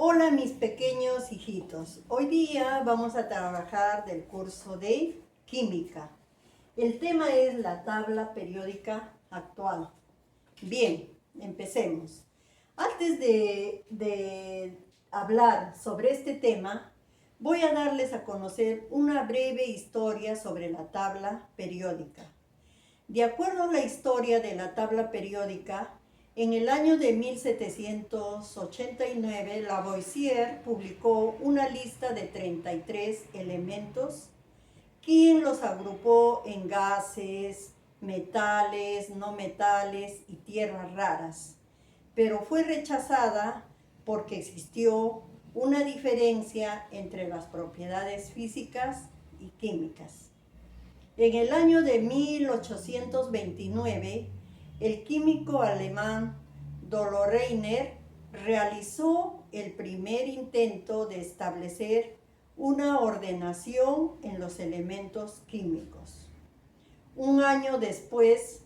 Hola mis pequeños hijitos, hoy día vamos a trabajar del curso de química. El tema es la tabla periódica actual. Bien, empecemos. Antes de hablar sobre este tema, voy a darles a conocer una breve historia sobre la tabla periódica. De acuerdo a la historia de la tabla periódica, en el año de 1789, Lavoisier publicó una lista de 33 elementos, quien los agrupó en gases, metales, no metales y tierras raras, pero fue rechazada porque existió una diferencia entre las propiedades físicas y químicas. En el año de 1829, el químico alemán Dolo-Reiner realizó el primer intento de establecer una ordenación en los elementos químicos. Un año después,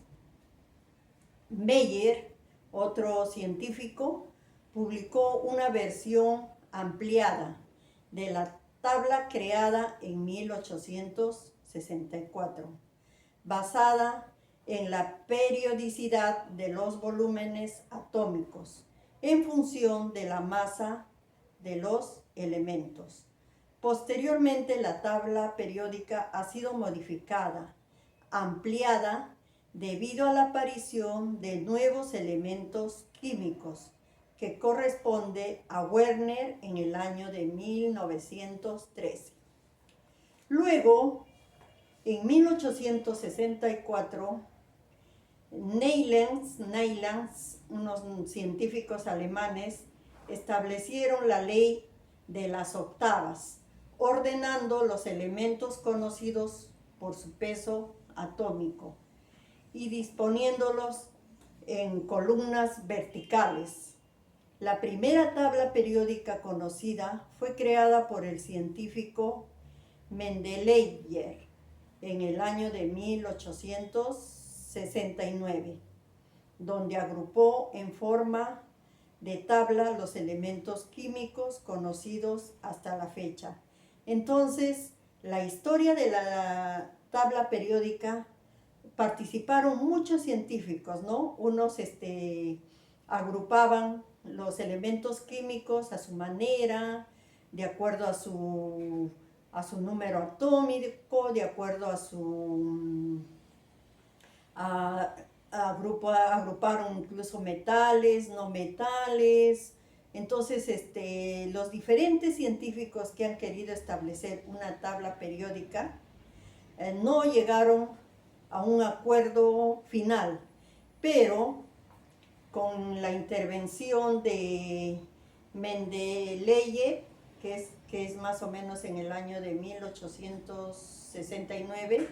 Meyer, otro científico, publicó una versión ampliada de la tabla creada en 1864, basada en la periodicidad de los volúmenes atómicos en función de la masa de los elementos. Posteriormente, la tabla periódica ha sido modificada, ampliada, debido a la aparición de nuevos elementos químicos, que corresponde a Werner en el año de 1913. Luego, en 1864, Neylands, unos científicos alemanes, establecieron la ley de las octavas, ordenando los elementos conocidos por su peso atómico y disponiéndolos en columnas verticales. La primera tabla periódica conocida fue creada por el científico Mendeleev en el año de 1869, donde agrupó en forma de tabla los elementos químicos conocidos hasta la fecha. Entonces, la historia de la tabla periódica, participaron muchos científicos, ¿no? Unos agrupaban los elementos químicos a su manera, de acuerdo a su número atómico, de acuerdo a su agruparon incluso metales, no metales. Entonces, los diferentes científicos que han querido establecer una tabla periódica no llegaron a un acuerdo final, pero con la intervención de Mendeleev, que es más o menos en el año de 1869,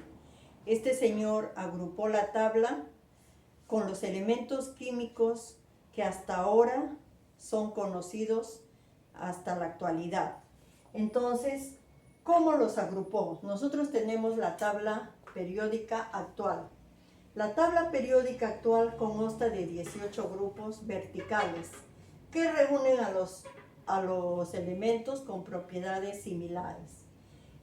este señor agrupó la tabla con los elementos químicos que hasta ahora son conocidos hasta la actualidad. Entonces, ¿cómo los agrupó? Nosotros tenemos la tabla periódica actual. La tabla periódica actual consta de 18 grupos verticales que reúnen a los elementos con propiedades similares.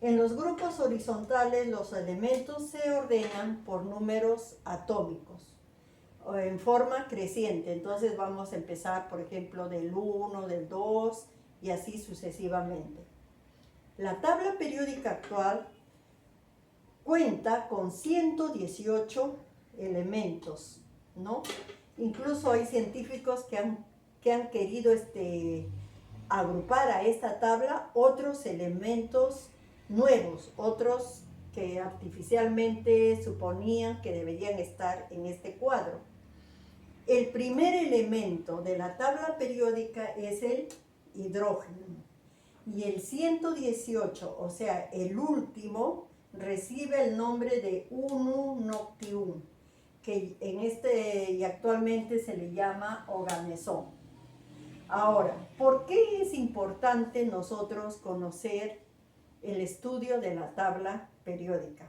En los grupos horizontales, los elementos se ordenan por números atómicos o en forma creciente. Entonces vamos a empezar, por ejemplo, del 1, del 2 y así sucesivamente. La tabla periódica actual cuenta con 118 elementos, ¿no? Incluso hay científicos que han querido agrupar a esta tabla otros elementos nuevos, otros que artificialmente suponían que deberían estar en este cuadro. El primer elemento de la tabla periódica es el hidrógeno. Y el 118, o sea, el último, recibe el nombre de Unum Noctium, que y actualmente se le llama organezón. Ahora, ¿por qué es importante nosotros conocer el estudio de la tabla periódica?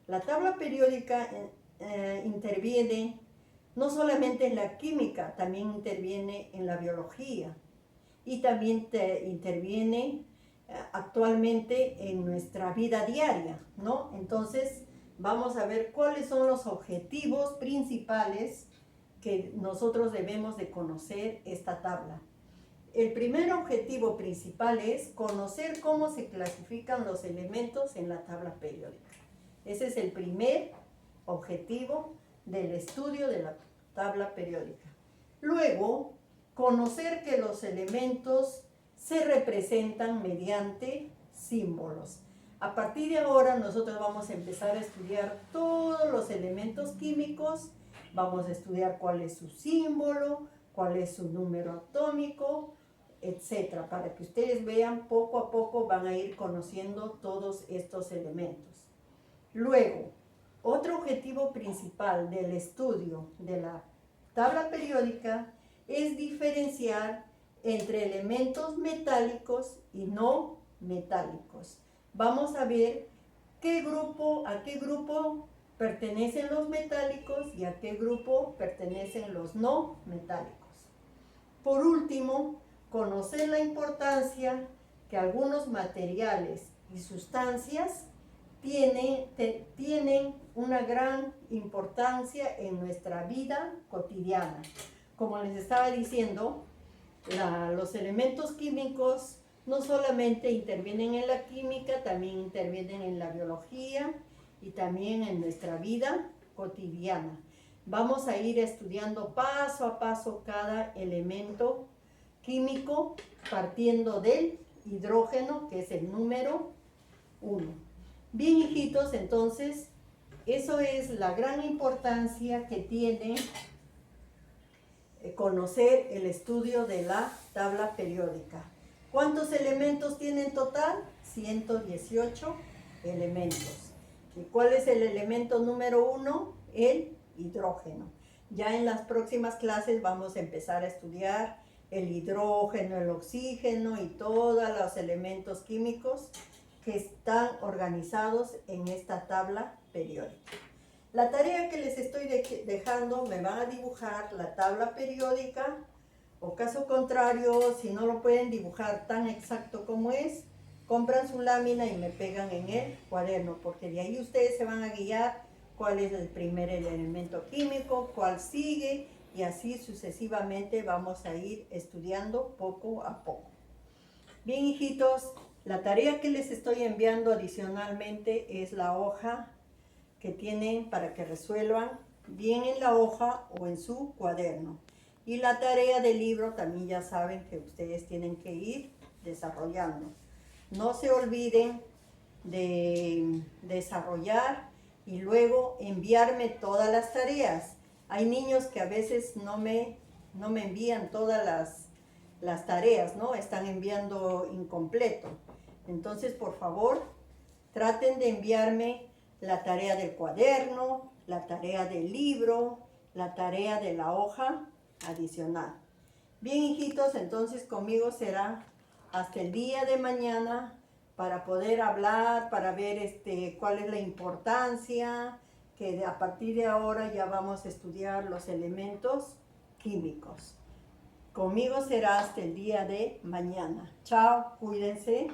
La tabla periódica interviene no solamente en la química, también interviene en la biología, y también interviene actualmente en nuestra vida diaria, ¿no? Entonces, vamos a ver cuáles son los objetivos principales que nosotros debemos de conocer esta tabla. El primer objetivo principal es conocer cómo se clasifican los elementos en la tabla periódica. Ese es el primer objetivo del estudio de la tabla periódica. Luego, conocer que los elementos se representan mediante símbolos. A partir de ahora nosotros vamos a empezar a estudiar todos los elementos químicos, vamos a estudiar cuál es su símbolo, cuál es su número atómico, etcétera, para que ustedes vean poco a poco van a ir conociendo todos estos elementos. Luego, otro objetivo principal del estudio de la tabla periódica es diferenciar entre elementos metálicos y no metálicos. Vamos a ver a qué grupo pertenecen los metálicos y a qué grupo pertenecen los no metálicos. Por último, conocer la importancia que algunos materiales y sustancias tienen una gran importancia en nuestra vida cotidiana. Como les estaba diciendo, los elementos químicos no solamente intervienen en la química, también intervienen en la biología y también en nuestra vida cotidiana. Vamos a ir estudiando paso a paso cada elemento químico partiendo del hidrógeno, que es el número 1. Bien, hijitos, entonces, eso es la gran importancia que tiene conocer el estudio de la tabla periódica. ¿Cuántos elementos tiene en total? 118 elementos. ¿Y cuál es el elemento número 1? El hidrógeno. Ya en las próximas clases vamos a empezar a estudiar el hidrógeno, el oxígeno y todos los elementos químicos que están organizados en esta tabla periódica. La tarea que les estoy dejando, me van a dibujar la tabla periódica, o caso contrario, si no lo pueden dibujar tan exacto como es, compran su lámina y me pegan en el cuaderno, porque de ahí ustedes se van a guiar cuál es el primer elemento químico, cuál sigue, y así sucesivamente vamos a ir estudiando poco a poco. Bien, hijitos, la tarea que les estoy enviando adicionalmente es la hoja que tienen para que resuelvan bien en la hoja o en su cuaderno. Y la tarea del libro también ya saben que ustedes tienen que ir desarrollando. No se olviden de desarrollar y luego enviarme todas las tareas. Hay niños que a veces no me envían todas las tareas, ¿no? Están enviando incompleto. Entonces, por favor, traten de enviarme la tarea del cuaderno, la tarea del libro, la tarea de la hoja adicional. Bien, hijitos, entonces conmigo será hasta el día de mañana para poder hablar, para ver cuál es la importancia, que a partir de ahora ya vamos a estudiar los elementos químicos. Conmigo será hasta el día de mañana. Chao, cuídense.